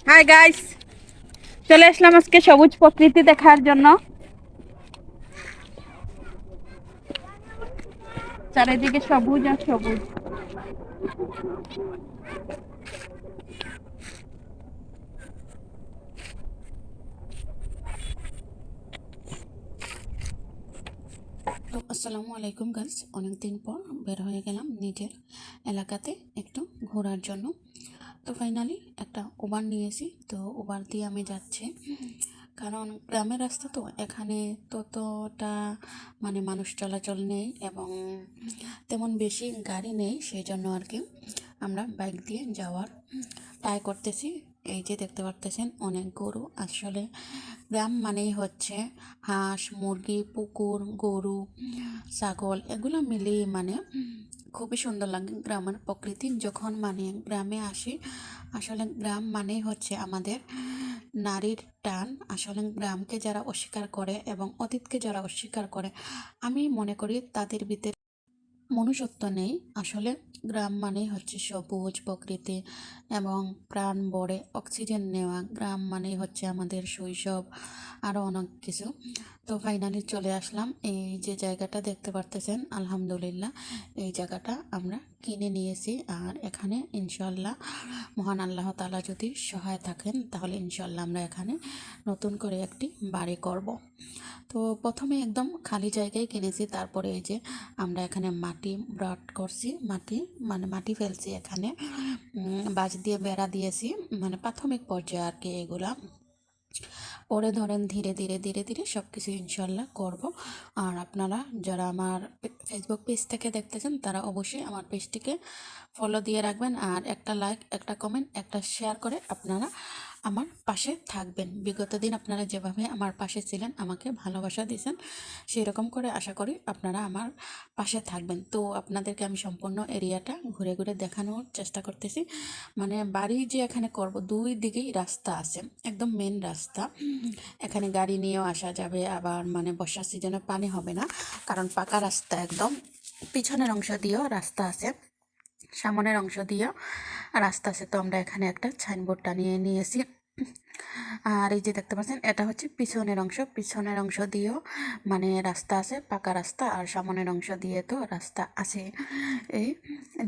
Hi guys, চলে আসলাম আজকে সবুজ প্রকৃতি দেখার জন্য। চারিদিকে সবুজ আর সবুজ। তো আসসালামু আলাইকুম গাইস, অনেকদিন পর বের হয়ে গেলাম নিজের এলাকাতে একটু ঘোরার জন্য। তো ফাইনালি একটা উবার নিয়েছি, তো উবার দিয়ে আমি যাচ্ছি। কারণ গ্রামের রাস্তা তো এখানে ততটা মানুষ চলাচল নেই এবং তেমন বেশি গাড়ি নেই, সেই জন্য আর কি আমরা বাইক দিয়ে যাওয়ার ট্রাই করতেছি। এই যে দেখতে পারতেছেন অনেক গরু। আসলে গ্রাম মানেই হচ্ছে হাঁস, মুরগি, পুকুর, গরু, ছাগল এগুলো মিলিয়ে খুবই সুন্দর লাগে গ্রামের প্রকৃতি। যখন গ্রামে আসি, আসলে গ্রাম মানেই হচ্ছে আমাদের নারীর টান। আসলে গ্রামকে যারা অস্বীকার করে এবং অতীতকে যারা অস্বীকার করে, আমি মনে করি তাদের ভিতরে মনুষ্যত্ব নেই। আসলে গ্রাম মানেই হচ্ছে সবুজ প্রকৃতি এবং প্রাণ ভরে অক্সিজেন নেওয়া। গ্রাম মানেই হচ্ছে আমাদের শৈশব, আরও অনেক কিছু। তো ফাইনালি চলে আসলাম। এই যে জায়গাটা দেখতে পারতেছেন, আলহামদুলিল্লাহ এই জায়গাটা আমরা কিনে নিয়েছি। আর এখানে ইনশাল্লাহ মহান আল্লাহ তাআলা যদি সহায় থাকেন, তাহলে ইনশাল্লাহ আমরা এখানে নতুন করে একটি বাড়ি করব। তো প্রথমে একদম খালি জায়গায় কিনেছি, তারপরে এই যে আমরা এখানে মাটি ব্রড করছি, মাটি ফেলছি এখানে, বাঁশ দিয়ে বেড়া দিয়েছি, প্রাথমিক পর্যায়ে আর কি এগুলা। পরে ধরেন ধীরে ধীরে ধীরে ধীরে সব কিছু ইনশাল্লাহ করব। আর আপনারা যারা আমার ফেসবুক পেজ থেকে দেখতেছেন, তারা অবশ্যই আমার পেজটিকে ফলো দিয়ে রাখবেন, আর একটা লাইক, একটা কমেন্ট, একটা শেয়ার করে আপনারা আমার পাশে থাকবেন। বিগত দিন আপনারা যেভাবে আমার পাশে ছিলেন, আমাকে ভালোবাসা দিয়েছেন, সেই রকম করে আশা করি আপনারা আমার পাশে থাকবেন। তো আপনাদেরকে আমি সম্পূর্ণ এরিয়াটা ঘুরে ঘুরে দেখানোর চেষ্টা করতেছি। বাড়ি যে এখানে করব, দুই দিকেই রাস্তা আছে, একদম মেন রাস্তা। এখানে গাড়ি নিয়েও আসা যাবে, আবার বর্ষার সিজনে পানি হবে না, কারণ পাকা রাস্তা। একদম পিছনের অংশ দিয়েও রাস্তা আছে, সামনের অংশ দিয়েও রাস্তা আছে। তো আমরা এখানে একটা সাইনবোর্ড টানিয়ে নিয়েছি। আর এই যে দেখতে পাচ্ছেন, এটা হচ্ছে পিছনের অংশ। পিছনের অংশ দিয়েও রাস্তা আছে, পাকা রাস্তা, আর সামনের অংশ দিয়ে তো রাস্তা আছে। এই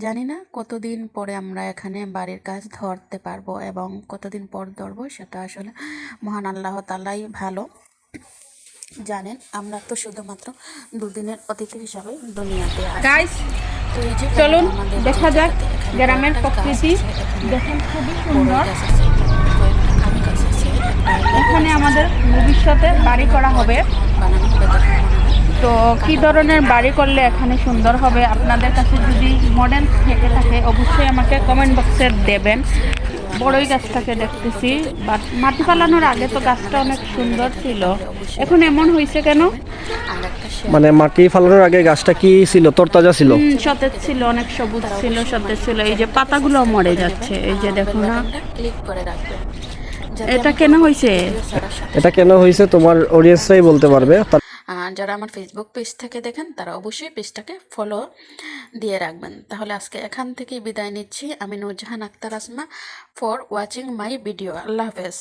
জানি না কতদিন পরে আমরা এখানে বাড়ির কাজ ধরতে পারবো এবং কতদিন পর ধরবো, সেটা আসলে মহান আল্লাহ তাআলাই ভালো জানেন। আমরা তো শুধুমাত্র দুদিনের অতিথি হিসাবে দুনিয়াতে আছি। গাইস, তো এই যে চলুন আমাদের দেখা যাক এখানে গ্রামের কয়েকটা গাছ প্রকৃতি। আছে, এখানে দেখেন খুবই বড় সুন্দর। গাছ আছে, কয়েকটা আম গাছ আছে, একটা লেবু এখানে গাছ আছে। আমাদের ভবিষ্যতে এগুলো বাড়ি করা হবে। বানানো হবে দেখে মনে হয় তো কি কাঁটা ধরনের বাড়ি করলে এখানে সুন্দর হবে, আপনাদের কাছে যদি মডেল থেকে থাকে অবশ্যই আমাকে কমেন্ট বক্সে দেবেন। তো আমি বড়ই আজকে গাছটাকে ভিডিও এই দেখতেছি, পর্যন্তই। বাট মাটি আমার ফালানোর ভিডিও আগে তো যদি গাছটা আপনাদের অনেক কাছে ভালো সুন্দর লেগে থাকে, ছিল। তাহলে অবশ্যই এখন একটা এমন লাইক, হয়েছে একটা কেন? কমেন্ট আর একটা শেয়ার মাটি ফালানোর আগে গাছটা কি ছিল? তরতাজা ছিল? সতেজ থেকে ছিল, দেখেন, অনেক সবুজ তারা ছিল, অবশ্যই আমার সতেজ ছিল। ইউটিউব এই যে চ্যানেলটাকে পাতাগুলো সাবস্ক্রাইব মরে করে নেবেন যাচ্ছে, এই যে আর বেল দেখো না। বাটনটা ক্লিক করে রাখবেন, যাতে এটা আমি কেন পরবর্তী হয়েছে? ভিডিও ছাড়ার সাথে এটা সাথে কেন আপনাদের হয়েছে কাছে তোমার অডিয়েন্সরাই নোটিফিকেশন বলতে চলে পারবে। যাবে। আর যারা আমার ফেসবুক পেজ থেকে দেখেন, তারা অবশ্যই পেজটাকে ফলো দিয়ে রাখবেন। তাহলে আজকে এখান থেকেই বিদায় নিচ্ছি। আমি Nurjahan Akter Asma, for watching my video. আল্লাহ হাফেজ।